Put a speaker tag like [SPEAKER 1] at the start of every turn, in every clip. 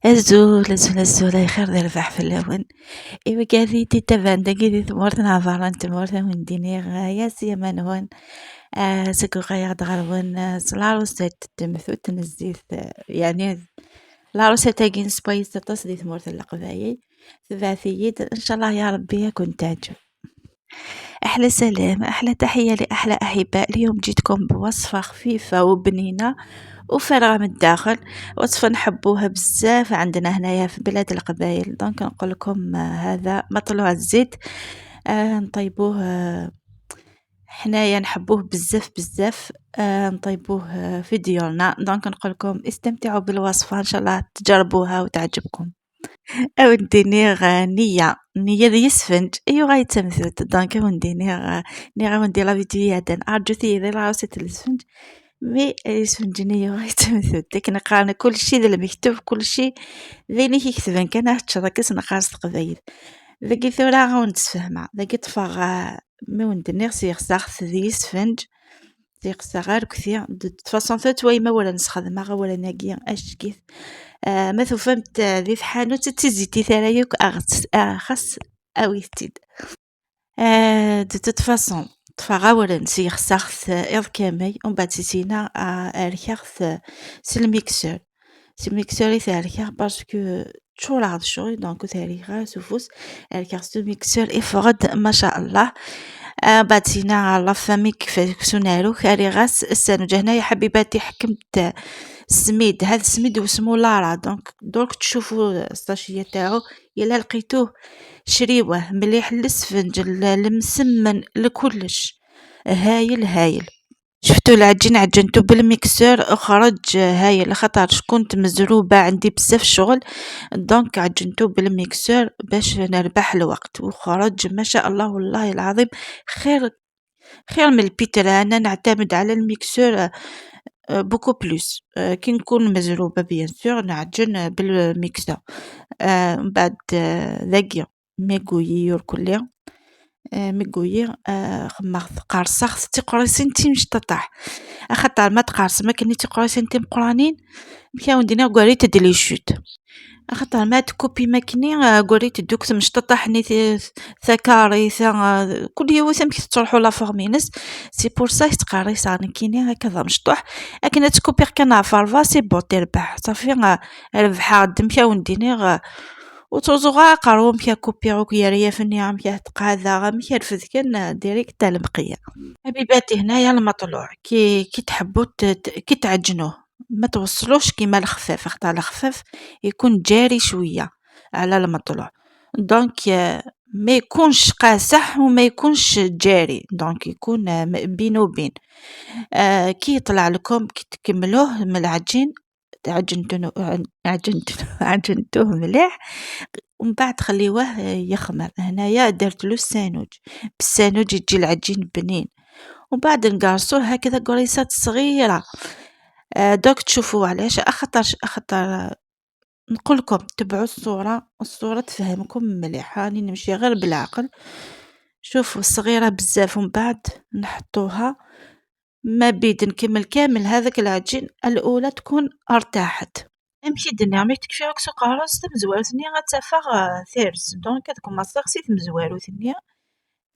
[SPEAKER 1] Azul, azul, azul, ay xir di rrbeḥ fell-awen. Iwa għarriti ta' banda għidi tmurt navarant tmurt wendini ɣaya siyamanwan seg uɣayaɣ-d ɣer wan s lɛaṛuṣat temtut nezzit يعني العروسة-agi neswayes aṭas di tmurt n Leqbayel tebɛet-iyi-d إن شاء الله يا ربي أكون تعجب. أحلى سلام، أحلى تحية لأحلى أحباء. اليوم جيتكم بوصفة خفيفة وبنينة وفارغة من الداخل، وصفة نحبوها بزاف عندنا هنايا في بلاد القبايل. دونك نقول لكم هذا مطلوع الزيت نطيبوه حنايا نحبوه بزاف بزاف نطيبوه في ديورنا. دونك نقول لكم استمتعوا بالوصفة إن شاء الله تجربوها وتعجبكم. أودي نية ذي يسفنج أيو غاية تمثلت. دونك أودي نيغا وندي لابيتوية دان أرجوتي ذي العروسة اليسفنج مي اليسفنج نية غاية تمثلت. لكن نقارن كل شي ذي المكتوب كل شي ذيني كيكتبن كان هتشركس نقارس تقبايل ذاكي ثورا غونتسفهمها ذاكي طفاغ مي وندي سيغساغ ذي يسفنج سيغساغ كثير دو تفاصون ثوت ويما ولا نسخدمها ولا ناقيا أشكيث ما فهمت ذي حانوت تزيتي ثرايوك أخس أويتيد دو توت فاصون طفاغا ولا نسيغساغ إض كامي ومن بعد سينا أركاغ سلميكسور سلميكسور ثاريكاغ باسكو تشغل هاد الشغل دونك ثاريكاغ سوفوس أركاغ سلميكسور إفغد ما شاء الله. بعد سينا لافامي كيفاش سونارو خاري غاس السانو هنايا حبيباتي حكمت السميد هذا السميد واسمو لارا. دونك درك تشوفوا الساشية تاعو يلا لقيتوه شريوه مليح للسفنج المسمن لكلش هايل هايل. شفتوا العجين عجنتو بالميكسور خرج هايل خاطر كنت مزروبة عندي بزاف شغل. دونك عجنتو بالميكسور باش نربح الوقت وخرج ما شاء الله والله العظيم خير من البيترا. انا نعتمد على الميكسور بوكو بلوس كي نكون مزروبة بيان سور نعجن بالميكسور من بعد ذاكيا ميغويور كلها ميغوير خماغ قارصة تيقرصين مشططح خاطر ما تقارص ما كني تيقرصين مقرانين مشاو ندينا كوريت دلي شوت خاطر ما تكوبي ماكني كوريت دوك مشططح ني ثكاري كل يوم كي تروحوا لا فورمينس سي بور سا تقاريص انا كيني هكذا مشطوح لكن تكوبي كان فارفا سي بو تربح صافي ربحها مشاو ندينا وتوزغا قارو مشا كوبيروك يا ريافني مشا تقاذا مشا رفد كان ديريكت تاع المقيه. حبيباتي هنايا المطلوع كي تحبوا كي تعجنوه ما توصلوش كيما الخفاف خاطر الخفاف يكون جاري شويه على المطلوع. دونك ما يكونش قاسح وما يكونش جاري دونك يكون بين وبين. كي يطلع لكم كي تكملوه من العجين عجنتوه مليح ومن بعد خليوه يخمر. هنايا درت له السانوج بالسانوج يجي العجين بنين ومن بعد نقرصوه هكذا قريصات صغيرة. دوك تشوفوا علاش اخطر نقول لكم تبعوا الصورة تفهمكم مليح. راني نمشي غير بالعقل. شوفوا صغيرة بزاف ومن بعد نحطوها ما بيد نكمل كامل هذاك العجين الأولى تكون ارتاحت امشي دنيا ما تكفي راك سوق راس مزوار ثاني غتسافر ثيرس. دونك هذوك ما صاغسي مزوارو ثاني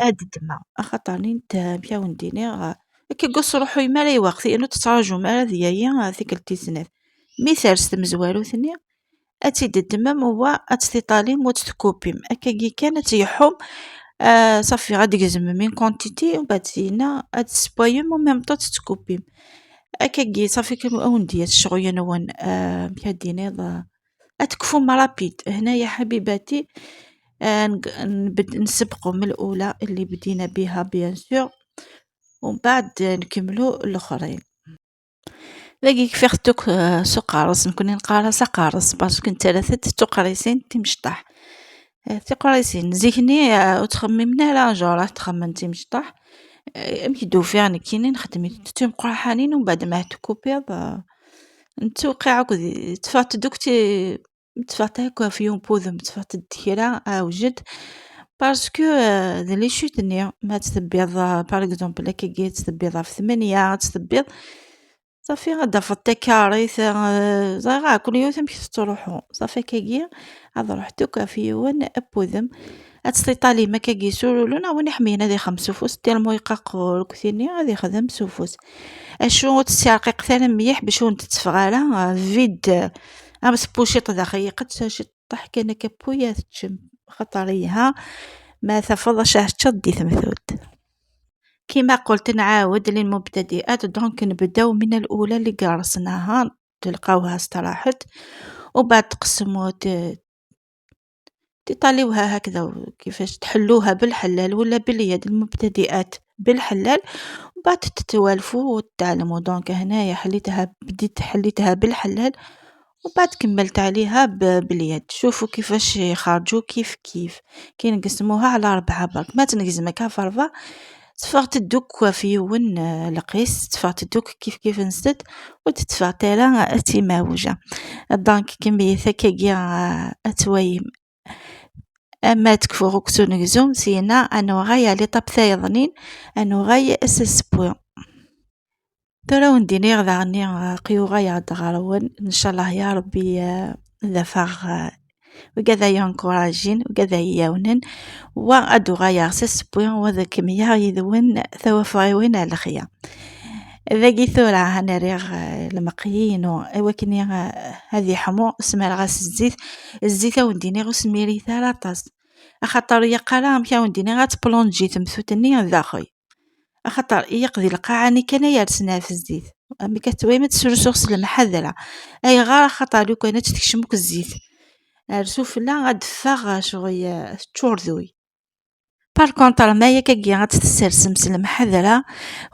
[SPEAKER 1] الدماء خاطرني نتا مشاو نديني كي قص روحو ما لا وقت انه تتراجو ما ذيايا ثيك التيسنات مي ثيرس مزوارو ثاني اتيد الدمام هو اتستاليم وتكوبيم اكاكي كانت يحوم صافي غادي يقزم من كونتيتي وبعد زينا اتسبايم وميم طو تكوبيم اكاكي صافي كانوا اوندي الشغل نوان مشاديني اتكفو مرابيد. هنا يا حبيباتي نسبقوا من الاولى اللي بدينا بها بيان سور ومن بعد نكملوا الاخرين. باقي كفيختك سقارص نكون نقارص قارص باسكو ثلاثه تقريسين تمشطح تقريسين زيكني وتخممنا لا جورا تخمم تمشطح امشي دوفيان كينين خدمي تتم قرحانين ومن بعد ما تكوبي نتوقع تفات دوكتي تفات هكا في يوم بوذم تفات الدكيرة وجد باسكو ذلي شوتني ما تثبيض باغ اكزومبل كي تثبيضها في 8 تثبيض صافي غادا فضي كاريث غا كل يوم تمشي تروحو صافي كاكيا هاد رحتو في يوان أبوذم أتسطيطالي ما كاكي سولونا وين حمينا ذي 5 فوس ديال المويقاق الكثيرني غادي يخدم سوفوس أشو تسيرقيق ثاني مليح باش ون تتفغالا فيد أمس بوشيط داخل قد شي طاح كان كبويا تشم خطريها ما تفضش تشدي ثمثود كيما قلت نعاود للمبتدئات دونك نبداو من الأولى اللي قارصناها تلقاوها استراحت وبعد تقسموا تطاليوها هكذا كيفاش تحلوها بالحلال ولا باليد المبتدئات بالحلال وبعد تتوالفوا وتتعلموا دونك هنايا بديت حليتها بالحلال وبعد كملت عليها باليد شوفوا كيفاش يخرجوا كيف كي نقسموها على 4 برك ما تنقسمك في 4 تفغت الدوك في يون القيس تفغت الدوك كيف نسد وتتفغت لا تيماوجة دونك كمية ثكاكيا أتوايم أما تكفو غوكسو نقزوم سينا أنو غاية لطاب ثايضنين أنو غاية أساس بوين ترى ونديني غدا غني قيو غاية دغارون إن شاء الله يا ربي ذفاغ وكذا ينكوراجين وكذا ياونن وأدو غاية أساس بوين وذا كمية يذون ثوافايوين على خيا ذاكي ثورة هنا ريغ المقيين ولكن هذه حمو اسمها غاس الزيت ونديني غو سميري ثلاثة أخطر يقرا مشا ونديني غاتبلونجي تمثوتني داخل أخطر يقضي القاعة كان يرسنا في الزيت أمي كتوي ما تسرسوس المحذرة أي غار خطر لو كانت تكشمك الزيت رسوف لا غاد فاغ شغي تشوردوي بار كونطر مايا كاكي غاتسترسم المحذرة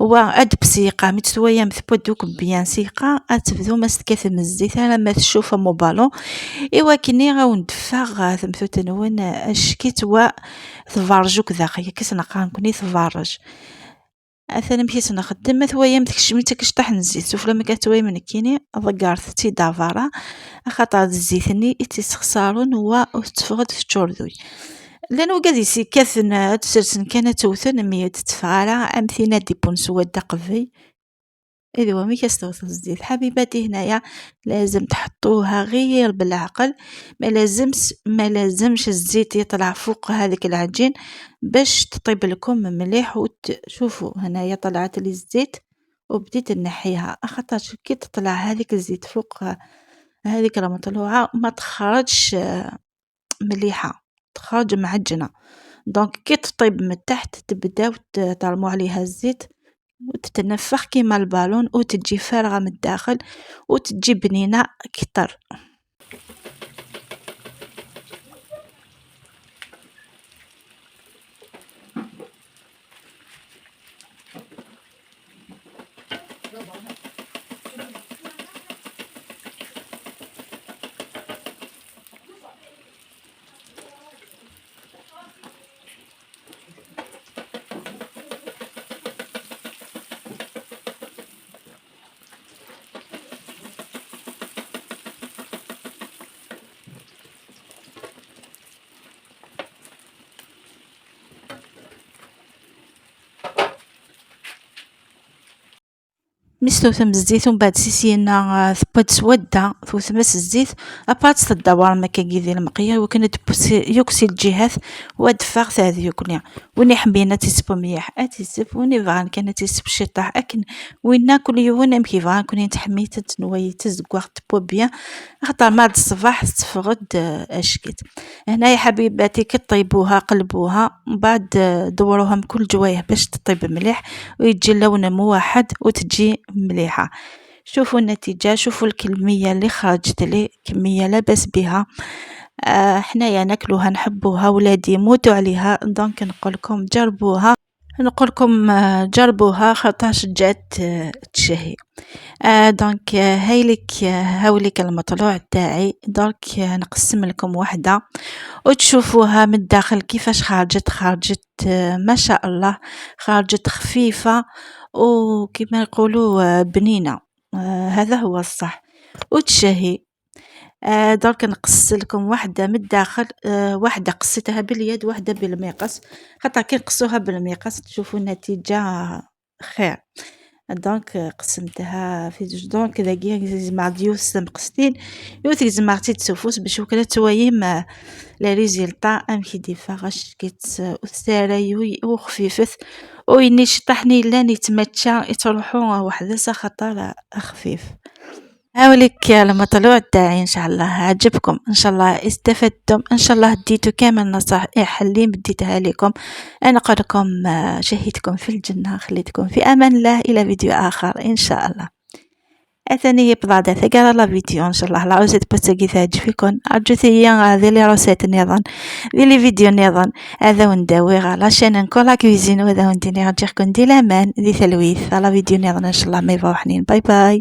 [SPEAKER 1] هو اد بسيقة متسوية مثبودوك بيان سيقة اتبدو ما ستكاثم الزيت على ما تشوف مو بالون ايوا كني غوندفاغ ثمثو تنوين اشكيت و تفرجوك ذاقيا كيس نقا نكوني تفرج اثنا مشيت نخدم مثويا متكشمي تكشطح الزيت سوف لما كتوي من كيني ضقارت تي دافارا خاطر الزيتني تيسخسارون هو تفغد في تشوردوي لانه قاعد يسكثن تسرسن كانت توثن مية تتفعل امثينا دي بونسوات دقفي اذا مي كاستوث الزيت حبيباتي هنايا لازم تحطوها غير بالعقل ما لازمش الزيت يطلع فوق هذيك العجين باش تطيب لكم مليح وتشوفوا هنايا طلعت لي الزيت وبديت نحيها خاطر كي تطلع هذيك الزيت فوق هذيك المطلوعه ما تخرجش مليحه تخرج معجنه دونك كي تطيب من تحت تبداو ترموا عليها الزيت وتتنفخ كيما البالون وتجي فارغه من الداخل وتجي بنينه كتر مستوثم الزيت ومن بعد سيسينا ثبت سودا ثوثمس الزيت ابات تدور ما كاكي ذي المقيه وكانت يوكسي الجهات ودفاغ هذه يكوني وني حبينا تيسبو مليح اتيسب وني فان كانت تيسب شطاح اكن وين كل يوم نمشي فان كوني تحميت تنوي تزقوغ تبو بيان خاطر ماد الصباح تفقد اشكيت هنا يا حبيباتي كي طيبوها قلبوها من بعد دوروها من كل جوايه باش تطيب مليح ويجي اللون موحد وتجي مليحة شوفوا النتيجة شوفوا الكمية اللي خرجت لي كمية لا باس بها حنايا ناكلوها نحبوها ولادي يموتوا عليها دونك نقولكم جربوها خاطرش جات تشهي دونك هاوليك المطلوع تاعي دونك نقسم لكم وحده وتشوفوها من الداخل كيفاش خرجت ما شاء الله خرجت خفيفه وكما يقولوا بنينه هذا هو الصح وتشهي درك نقص لكم واحدة من الداخل واحدة قصيتها باليد واحدة بالمقص خاطر كي نقصوها بالمقص تشوفوا النتيجة خير دونك قسمتها في جوج. دونك داكيا تجمع ديوس مقصدين يوث جمعتي تسوفوس باش وكلا تويم لا ريزلطا ام كي ديفاغاش كيت وثاري وخفيفث ويني شطحني لاني يتمتشى يتروحوا وحده خطر خفيف. هاوليك لما طلوع الداعي ان شاء الله عجبكم، ان شاء الله استفدتم، ان شاء الله ديتو كامل نصائح اللي بديتها لكم. انا قولكم شهيتكم في الجنة، خليتكم في امان الله. الى فيديو اخر ان شاء الله. اثني بضادة ثقال لا فيديو ان شاء الله لا روسيت بتسقي تعجبكم. ارجو ثيا هذه اللي روسيت نظن ذي لي فيديو نظن هذا ونداوي على شان نكولا كويزين وهذا ونديني رجعكم دي الامان ذي ثلويث على فيديو نظن ان شاء الله ما يفوحنين. باي باي.